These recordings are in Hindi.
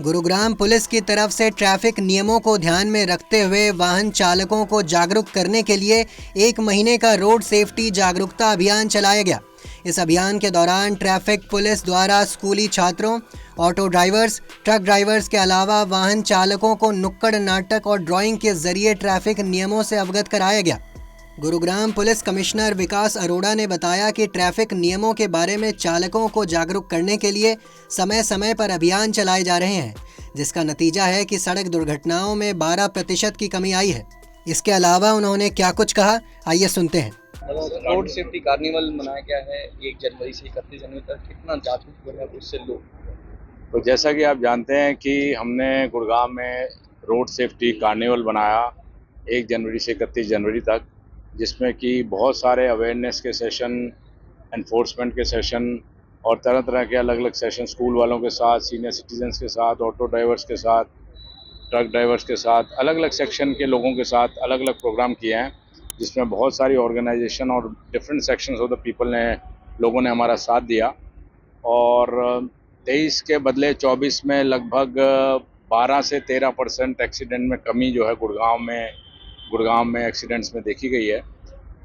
गुरुग्राम पुलिस की तरफ से ट्रैफिक नियमों को ध्यान में रखते हुए वाहन चालकों को जागरूक करने के लिए 1 महीने का रोड सेफ्टी जागरूकता अभियान चलाया गया। इस अभियान के दौरान ट्रैफिक पुलिस द्वारा स्कूली छात्रों, ऑटो ड्राइवर्स, ट्रक ड्राइवर्स के अलावा वाहन चालकों को नुक्कड़ नाटक और ड्राइंग के जरिए ट्रैफिक नियमों से अवगत कराया गया। गुरुग्राम पुलिस कमिश्नर विकास अरोड़ा ने बताया कि ट्रैफिक नियमों के बारे में चालकों को जागरूक करने के लिए समय समय पर अभियान चलाए जा रहे हैं, जिसका नतीजा है कि सड़क दुर्घटनाओं में 12% की कमी आई है। इसके अलावा उन्होंने क्या कुछ कहा, आइए सुनते हैं। रोड सेफ्टी कार्निवल मनाया गया है 1 जनवरी से 31 जनवरी तक। कितना जागरूक हुए हैं उससे लोग? तो जैसा कि आप जानते हैं कि हमने गुड़गांव में रोड सेफ्टी कार्निवल बनाया 1 जनवरी से 31 जनवरी तक, जिसमें कि बहुत सारे अवेयरनेस के सेशन, एनफोर्समेंट के सेशन और तरह तरह के अलग अलग सेशन स्कूल वालों के साथ, सीनियर सिटीजन्स के साथ, ऑटो ड्राइवर्स के साथ, ट्रक ड्राइवर्स के साथ, अलग अलग सेक्शन के लोगों के साथ अलग अलग प्रोग्राम किए हैं, जिसमें बहुत सारी ऑर्गेनाइजेशन और different sections of the people ने लोगों ने हमारा साथ दिया। और 23 के बदले 24 में लगभग 12 से 13% एक्सीडेंट में कमी जो है गुड़गांव में एक्सीडेंट्स में देखी गई है,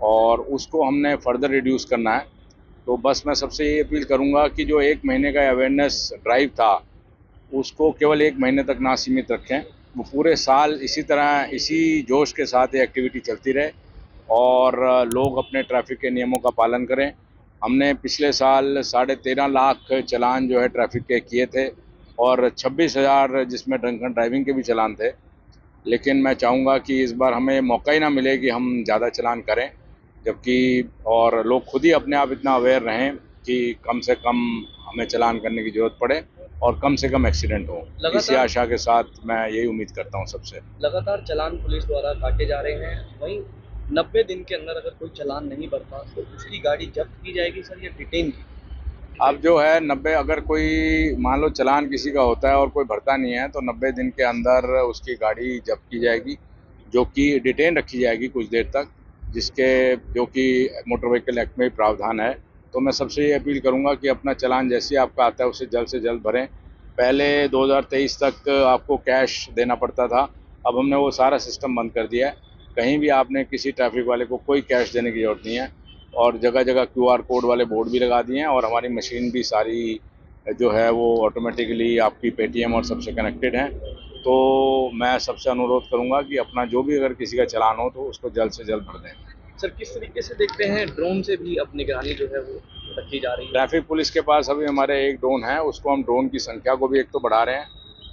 और उसको हमने फर्दर रिड्यूस करना है। तो बस मैं सबसे ये अपील करूंगा कि जो 1 महीने का अवेयरनेस ड्राइव था उसको केवल 1 महीने तक ना सीमित रखें, वो पूरे साल इसी तरह इसी जोश के साथ ये एक्टिविटी चलती रहे और लोग अपने ट्रैफिक के नियमों का पालन करें। हमने पिछले साल 13.5 लाख चालान जो है ट्रैफिक के किए थे और 26,000 जिसमें ड्रंक एंड ड्राइविंग के भी चालान थे, लेकिन मैं चाहूँगा कि इस बार हमें मौका ही ना मिले कि हम ज़्यादा चालान करें, जबकि और लोग खुद ही अपने आप इतना अवेयर रहें कि कम से कम हमें चालान करने की ज़रूरत पड़े और कम से कम एक्सीडेंट हो। इसी आशा के साथ मैं यही उम्मीद करता हूँ सबसे। लगातार चालान पुलिस द्वारा काटे जा रहे हैं, वहीं 90 दिन के अंदर अगर कोई चालान नहीं भरता तो उसकी गाड़ी जब्त की जाएगी सर, या डिटेन की? अब जो है 90, अगर कोई मान लो चालान किसी का होता है और कोई भरता नहीं है तो 90 दिन के अंदर उसकी गाड़ी जब्त की जाएगी, जो कि डिटेन रखी जाएगी कुछ देर तक, जो कि मोटर व्हीकल एक्ट में प्रावधान है। तो मैं सबसे ये अपील करूंगा कि अपना चालान जैसे ही आपका आता है उसे जल्द से जल्द भरें। पहले 2023 तक आपको कैश देना पड़ता था, अब हमने वो सारा सिस्टम बंद कर दिया है। कहीं भी आपने किसी ट्रैफिक वाले को कोई कैश देने की जरूरत नहीं है, और जगह जगह QR कोड वाले बोर्ड भी लगा दिए हैं, और हमारी मशीन भी सारी जो है वो ऑटोमेटिकली आपकी पेटीएम और सबसे कनेक्टेड हैं। तो मैं सबसे अनुरोध करूंगा कि अपना जो भी अगर किसी का चालान हो तो उसको जल्द से जल्द भर दें। सर, किस तरीके से देखते हैं ड्रोन से भी अब निगरानी जो है वो रखी जा रही है? ट्रैफिक पुलिस के पास अभी हमारे एक ड्रोन है, उसको हम ड्रोन की संख्या को भी एक तो बढ़ा रहे हैं,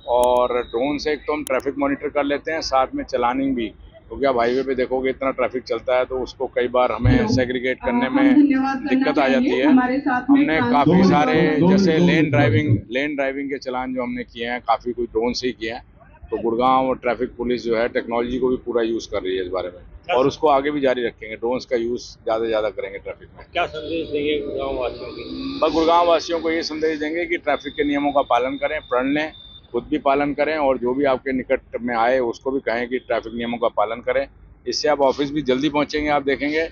और ड्रोन से एक तो हम ट्रैफिक मॉनिटर कर लेते हैं, साथ में चलानिंग भी। क्योंकि आप हाईवे पे देखोगे इतना ट्रैफिक चलता है तो उसको कई बार हमें सेग्रीगेट करने में दिक्कत आ जाती है। हमने काफ़ी सारे जैसे लेन ड्राइविंग के चालान जो हमने किए हैं काफ़ी कुछ ड्रोन से ही किए हैं। तो गुड़गांव ट्रैफिक पुलिस जो है टेक्नोलॉजी को भी पूरा यूज़ कर रही है इस बारे में, और उसको आगे भी जारी रखेंगे। ड्रोन्स का यूज़ ज़्यादा से ज़्यादा करेंगे ट्रैफिक में। क्या संदेश देंगे गुड़गांव वासियों की? बस गुड़गांव वासियों को ये संदेश देंगे कि ट्रैफिक के नियमों का पालन करें, प्रण लें, खुद भी पालन करें, और जो भी आपके निकट में आए उसको भी कहें कि ट्रैफिक नियमों का पालन करें। इससे आप ऑफिस भी जल्दी पहुंचेंगे, आप देखेंगे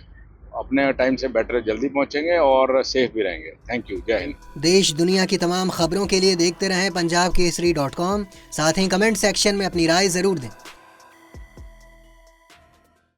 अपने टाइम से बेटर जल्दी पहुंचेंगे और सेफ भी रहेंगे। थैंक यू, जय हिंद। देश दुनिया की तमाम खबरों के लिए देखते रहें punjabkesari.com। साथ ही कमेंट सेक्शन में अपनी राय ज़रूर दें।